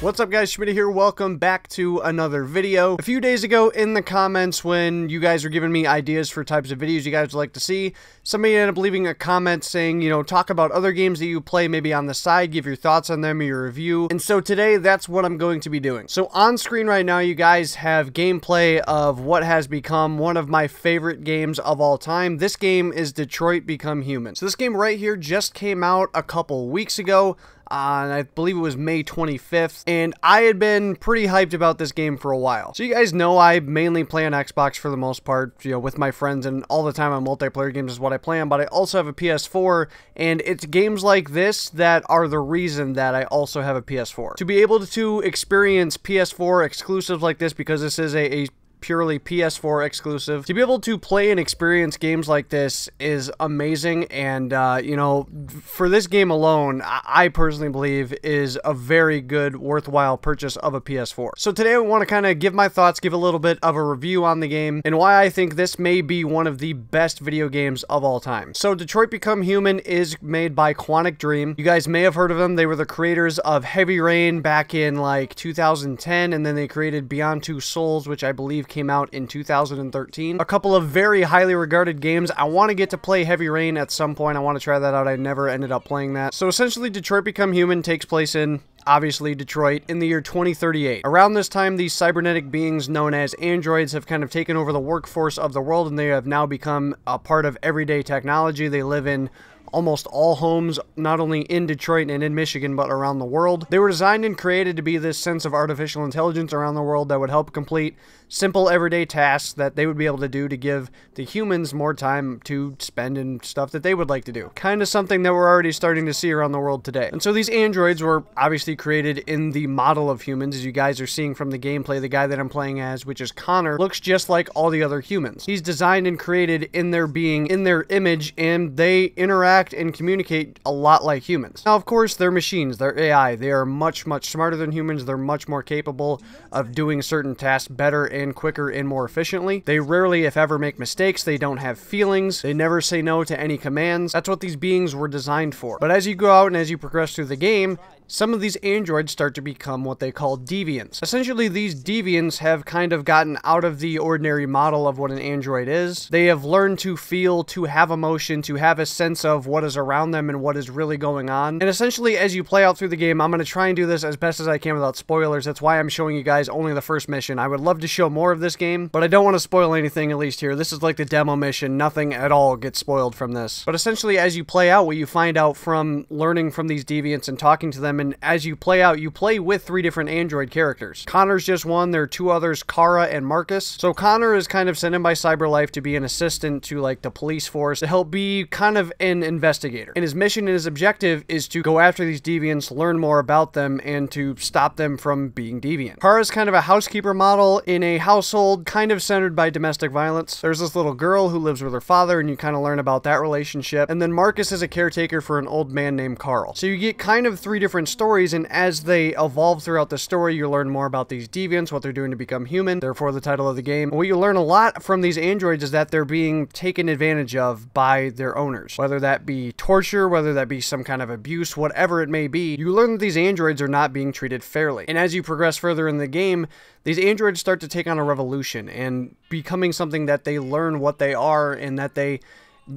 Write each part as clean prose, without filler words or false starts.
What's up guys, Schmitty here, welcome back to another video. A few days ago in the comments when you guys were giving me ideas for types of videos you guys would like to see, somebody ended up leaving a comment saying, you know, talk about other games that you play maybe on the side, give your thoughts on them, your review. And so today, that's what I'm going to be doing. So on screen right now, you guys have gameplay of what has become one of my favorite games of all time. This game is Detroit Become Human. So this game right here just came out a couple weeks ago. I believe it was May 25th, and I had been pretty hyped about this game for a while. So you guys know I mainly play on Xbox for the most part, you know, with my friends, and all the time on multiplayer games is what I play on, but I also have a PS4, and it's games like this that are the reason that I also have a PS4. To be able to experience PS4 exclusives like this, because this is a purely PS4 exclusive. To be able to play and experience games like this is amazing, and you know, for this game alone, I personally believe is a very good, worthwhile purchase of a PS4. So today I want to kind of give my thoughts, give a little bit of a review on the game, and why I think this may be one of the best video games of all time. So Detroit Become Human is made by Quantic Dream. You guys may have heard of them. They were the creators of Heavy Rain back in like 2010, and then they created Beyond Two Souls, which I believe came out in 2013. A couple of very highly regarded games. I want to get to play Heavy Rain at some point. I want to try that out. I never ended up playing that. So essentially, Detroit Become Human takes place in, obviously, Detroit in the year 2038. Around this time, these cybernetic beings known as androids have kind of taken over the workforce of the world, and they have now become a part of everyday technology. They live in almost all homes, not only in Detroit and in Michigan, but around the world. They were designed and created to be this sense of artificial intelligence around the world that would help complete simple everyday tasks that they would be able to do to give the humans more time to spend in stuff that they would like to do. Kind of something that we're already starting to see around the world today. And so these androids were obviously created in the model of humans, as you guys are seeing from the gameplay. The guy that I'm playing as, which is Connor, looks just like all the other humans. He's designed and created in their being, in their image, and they interact and communicate a lot like humans. Now, of course, they're machines, they're AI. They are much, much smarter than humans. They're much more capable of doing certain tasks better and quicker and more efficiently. They rarely, if ever, make mistakes. They don't have feelings. They never say no to any commands. That's what these beings were designed for. But as you go out and as you progress through the game, some of these androids start to become what they call deviants. Essentially, these deviants have kind of gotten out of the ordinary model of what an android is. They have learned to feel, to have emotion, to have a sense of what is around them and what is really going on. And essentially, as you play out through the game, I'm going to try and do this as best as I can without spoilers. That's why I'm showing you guys only the first mission. I would love to show more of this game, but I don't want to spoil anything, at least here. This is like the demo mission. Nothing at all gets spoiled from this. But essentially, as you play out, what you find out from learning from these deviants and talking to them, and as you play with 3 different android characters. Connor's just one. There are 2 others, Kara and Marcus. So Connor is kind of sent in by CyberLife to be an assistant to like the police force, to help be kind of an investigator. And his mission and his objective is to go after these deviants, learn more about them, and to stop them from being deviant. Kara's kind of a housekeeper model in a household kind of centered by domestic violence. There's this little girl who lives with her father, and you kind of learn about that relationship. And then Marcus is a caretaker for an old man named Carl. So you get kind of 3 different stories, and as they evolve throughout the story, you learn more about these deviants, what they're doing to become human, therefore the title of the game. And what you learn a lot from these androids is that they're being taken advantage of by their owners. Whether that be torture, whether that be some kind of abuse, whatever it may be, you learn that these androids are not being treated fairly. And as you progress further in the game, these androids start to take on a revolution and becoming something that they learn what they are, and that they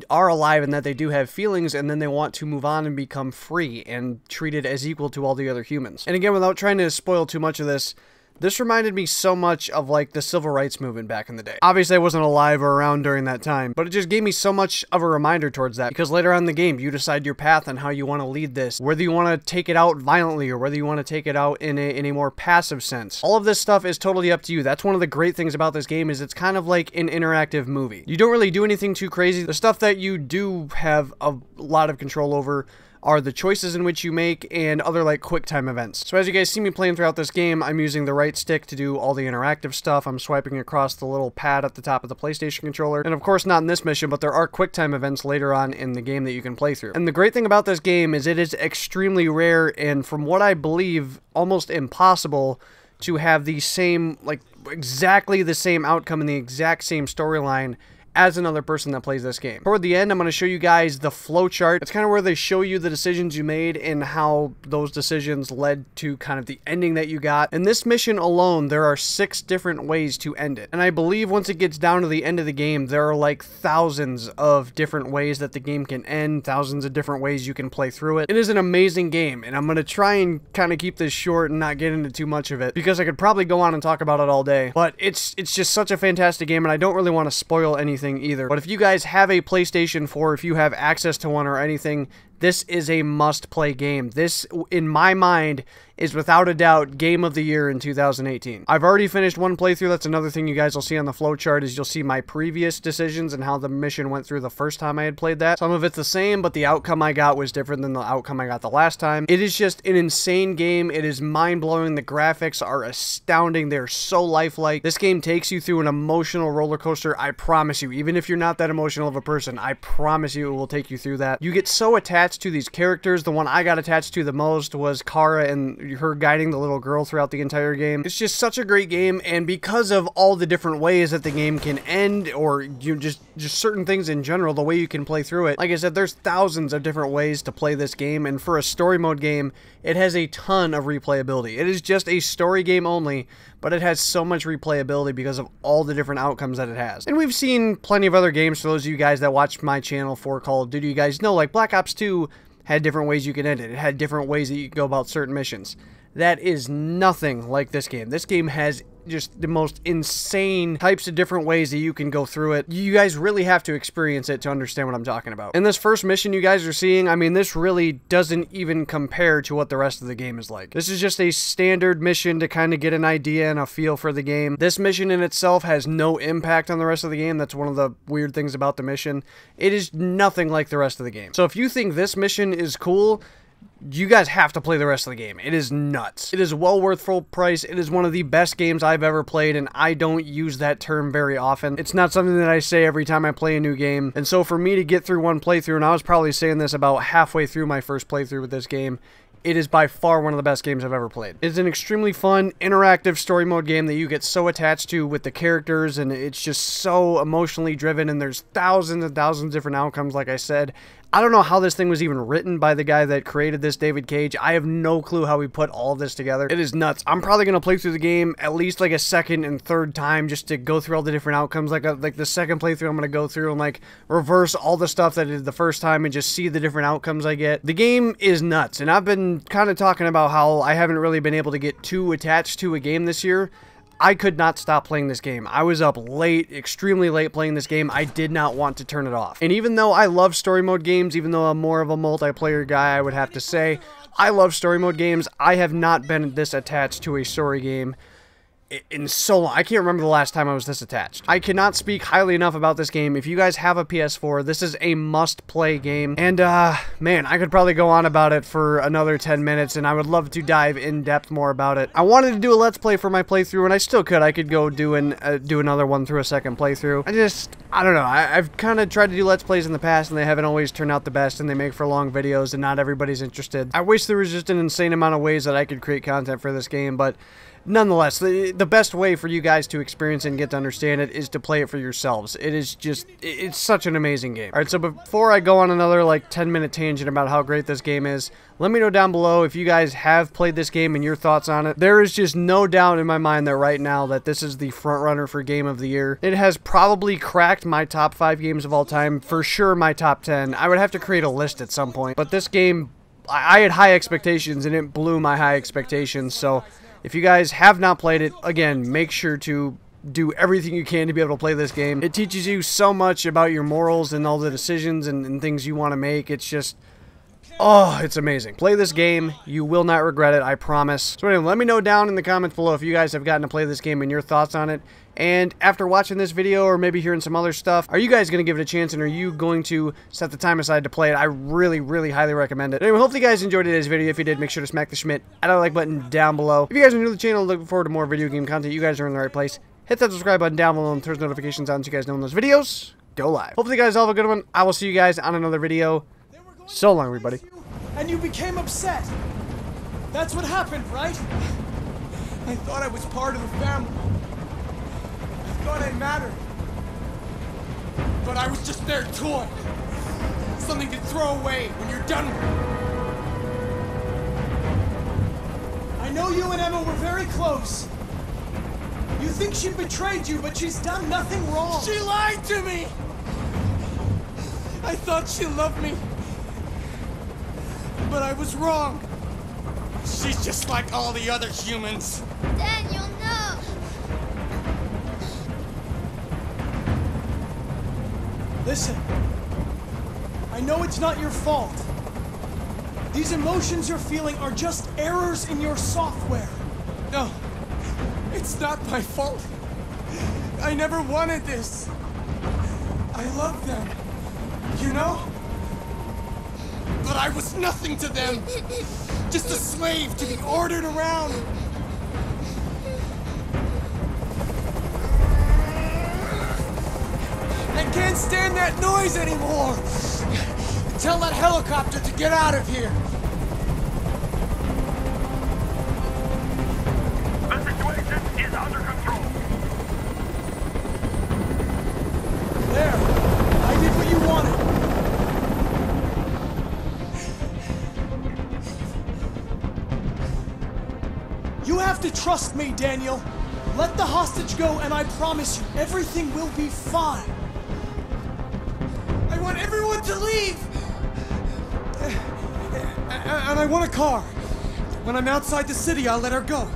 are alive, and that they do have feelings, and then they want to move on and become free and treated as equal to all the other humans. And again, without trying to spoil too much of this reminded me so much of like the civil rights movement back in the day. Obviously, I wasn't alive or around during that time, but it just gave me so much of a reminder towards that, because later on in the game, you decide your path and how you want to lead this, whether you want to take it out violently or whether you want to take it out in a more passive sense. All of this stuff is totally up to you. That's one of the great things about this game, is it's kind of like an interactive movie. You don't really do anything too crazy. The stuff that you do have a lot of control over are the choices in which you make and other like quick time events. So as you guys see me playing throughout this game, I'm using the right stick to do all the interactive stuff. I'm swiping across the little pad at the top of the PlayStation controller. And of course, not in this mission, but there are quick time events later on in the game that you can play through. And the great thing about this game is it is extremely rare, and from what I believe, almost impossible to have the same, like exactly the same outcome and the exact same storyline as another person that plays this game. Toward the end, I'm going to show you guys the flowchart. It's kind of where they show you the decisions you made and how those decisions led to kind of the ending that you got. In this mission alone, there are 6 different ways to end it. And I believe once it gets down to the end of the game, there are like thousands of different ways that the game can end, thousands of different ways you can play through it. It is an amazing game, and I'm going to try and kind of keep this short and not get into too much of it, because I could probably go on and talk about it all day. But it's just such a fantastic game, and I don't really want to spoil anything either. But if you guys have a PlayStation 4, if you have access to one or anything, this is a must-play game. This, in my mind, is without a doubt Game of the Year in 2018. I've already finished one playthrough. That's another thing you guys will see on the flowchart, is you'll see my previous decisions and how the mission went through the first time I had played that. Some of it's the same, but the outcome I got was different than the outcome I got the last time. It is just an insane game. It is mind-blowing. The graphics are astounding. They're so lifelike. This game takes you through an emotional roller coaster. I promise you, even if you're not that emotional of a person, I promise you it will take you through that. You get so attached to these characters. The one I got attached to the most was Kara, and her guiding the little girl throughout the entire game. It's just such a great game, and because of all the different ways that the game can end, or just certain things in general, the way you can play through it, like I said, there's thousands of different ways to play this game, and for a story mode game, it has a ton of replayability. It is just a story game only, but it has so much replayability because of all the different outcomes that it has. And we've seen plenty of other games, for those of you guys that watch my channel for Call of Duty, you guys know, like Black Ops 2 had different ways you could end it. It had different ways that you could go about certain missions. That is nothing like this game. This game has just the most insane types of different ways that you can go through it. You guys really have to experience it to understand what I'm talking about. In this first mission you guys are seeing, I mean, this really doesn't even compare to what the rest of the game is like. This is just a standard mission to kind of get an idea and a feel for the game. This mission in itself has no impact on the rest of the game. That's one of the weird things about the mission. It is nothing like the rest of the game. So if you think this mission is cool, you guys have to play the rest of the game. It is nuts. It is well worth full price. It is one of the best games I've ever played, and I don't use that term very often. It's not something that I say every time I play a new game. And so for me to get through one playthrough, and I was probably saying this about halfway through my first playthrough with this game, it is by far one of the best games I've ever played. It's an extremely fun, interactive story mode game that you get so attached to with the characters, and it's just so emotionally driven, and there's thousands and thousands of different outcomes, like I said. I don't know how this thing was even written by the guy that created this, David Cage. I have no clue how he put all of this together. It is nuts. I'm probably going to play through the game at least like a second and third time just to go through all the different outcomes. Like the second playthrough, I'm going to go through and like reverse all the stuff that I did the first time and just see the different outcomes I get. The game is nuts, and I've been kind of talking about how I haven't really been able to get too attached to a game this year. I could not stop playing this game. I was up late, extremely late playing this game. I did not want to turn it off. And even though I love story mode games, even though I'm more of a multiplayer guy, I would have to say, I love story mode games. I have not been this attached to a story game in so long. I can't remember the last time I was this attached. I cannot speak highly enough about this game. If you guys have a PS4, this is a must-play game. And, man, I could probably go on about it for another 10 minutes, and I would love to dive in depth more about it. I wanted to do a Let's Play for my playthrough, and I still could. I could go do another one through a second playthrough. I don't know. I've kind of tried to do Let's Plays in the past, and they haven't always turned out the best, and they make for long videos, and not everybody's interested. I wish there was just an insane amount of ways that I could create content for this game, but nonetheless, the best way for you guys to experience and get to understand it is to play it for yourselves. It is just, it's such an amazing game. Alright, so before I go on another like 10-minute tangent about how great this game is, let me know down below if you guys have played this game and your thoughts on it. There is just no doubt in my mind that right now that this is the front runner for Game of the Year. It has probably cracked my top 5 games of all time, for sure my top 10. I would have to create a list at some point, but this game, I had high expectations and it blew my high expectations, so if you guys have not played it, again, make sure to do everything you can to be able to play this game. It teaches you so much about your morals and all the decisions and things you want to make. It's just, oh, it's amazing. Play this game. You will not regret it, I promise. So anyway, let me know down in the comments below if you guys have gotten to play this game and your thoughts on it. And after watching this video, or maybe hearing some other stuff, are you guys going to give it a chance, and are you going to set the time aside to play it? I really, really highly recommend it. Anyway, hopefully you guys enjoyed today's video. If you did, make sure to smack the Schmidt and that like button down below. If you guys are new to the channel, looking forward to more video game content, you guys are in the right place. Hit that subscribe button down below and turn notifications on so you guys know when those videos go live. Hopefully you guys all have a good one. I will see you guys on another video. So long, everybody. And you became upset. That's what happened, right? I thought I was part of the family. I thought I mattered. But I was just their toy. Something to throw away when you're done with it. I know you and Emma were very close. You think she betrayed you, but she's done nothing wrong. She lied to me! I thought she loved me. But I was wrong. She's just like all the other humans. Daniel, no! Listen. I know it's not your fault. These emotions you're feeling are just errors in your software. No. It's not my fault. I never wanted this. I love them. You know? But I was nothing to them. Just a slave to be ordered around. I can't stand that noise anymore. Tell that helicopter to get out of here. The situation is under control. There. I did what you wanted. You have to trust me, Daniel. Let the hostage go, and I promise you, everything will be fine. I want everyone to leave! And I want a car. When I'm outside the city, I'll let her go.